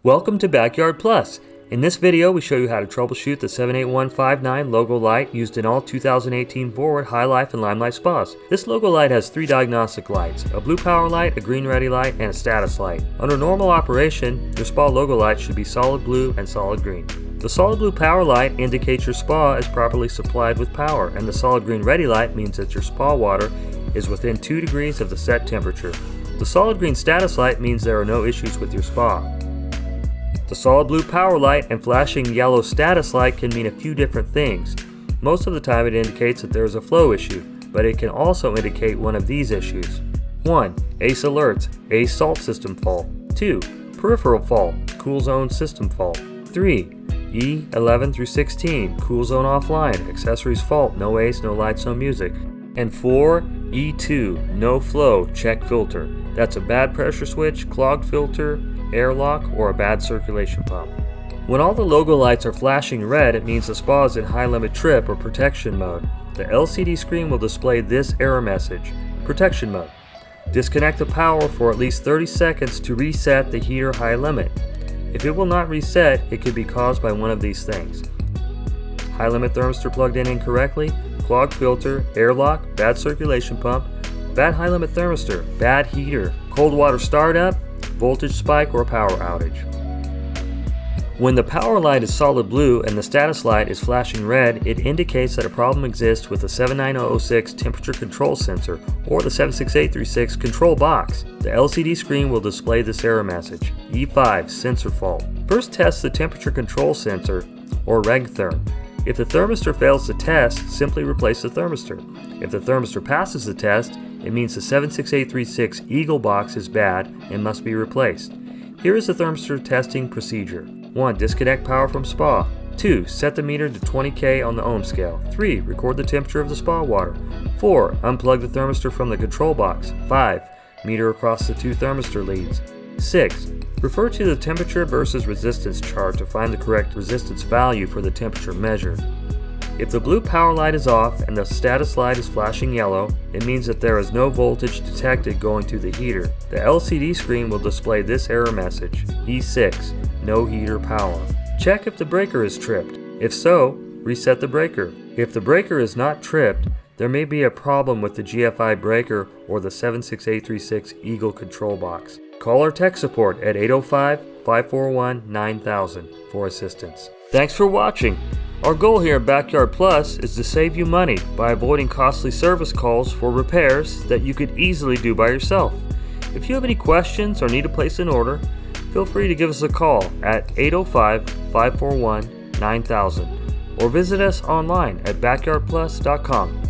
Welcome to Backyard Plus. In this video, we show you how to troubleshoot the 78159 logo light used in all 2018 Forward, Highlife, and Limelight spas. This logo light has three diagnostic lights, a blue power light, a green ready light, and a status light. Under normal operation, your spa logo light should be solid blue and solid green. The solid blue power light indicates your spa is properly supplied with power, and the solid green ready light means that your spa water is within 2 degrees of the set temperature. The solid green status light means there are no issues with your spa. The solid blue power light and flashing yellow status light can mean a few different things. Most of the time it indicates that there is a flow issue, but it can also indicate one of these issues. 1. ACE alerts, ACE salt system fault. 2. Peripheral fault, cool zone system fault. 3. E11 through 16, cool zone offline, accessories fault, no ACE, no lights, no music. And 4. E2, no flow, check filter. That's a bad pressure switch, clogged filter, airlock, or a bad circulation pump. When all the logo lights are flashing red, it means the spa is in high limit trip or protection mode. The LCD screen will display this error message: protection mode. Disconnect the power for at least 30 seconds to reset the heater high limit. If it will not reset, it could be caused by one of these things: high limit thermistor plugged in incorrectly, clogged filter, airlock, bad circulation pump, bad high limit thermistor, bad heater, cold water startup, voltage spike, or power outage. When the power light is solid blue and the status light is flashing red, it indicates that a problem exists with the 79006 temperature control sensor or the 76836 control box. The LCD screen will display this error message: E5 sensor fault. First, test the temperature control sensor or regtherm. If the thermistor fails the test, simply replace the thermistor. If the thermistor passes the test, it means the 76836 Eagle box is bad and must be replaced. Here is the thermistor testing procedure. 1. Disconnect power from spa. 2. Set the meter to 20K on the ohm scale. 3. Record the temperature of the spa water. 4. Unplug the thermistor from the control box. 5. Meter across the 2 thermistor leads. 6. Refer to the temperature versus resistance chart to find the correct resistance value for the temperature measured. If the blue power light is off and the status light is flashing yellow, it means that there is no voltage detected going to the heater. The LCD screen will display this error message: E6, no heater power. Check if the breaker is tripped. If so, reset the breaker. If the breaker is not tripped, there may be a problem with the GFI breaker or the 76836 Eagle control box. Call our tech support at 805-541-9000 for assistance. Thanks for watching. Our goal here at Backyard Plus is to save you money by avoiding costly service calls for repairs that you could easily do by yourself. If you have any questions or need to place an order, feel free to give us a call at 805-541-9000 or visit us online at backyardplus.com.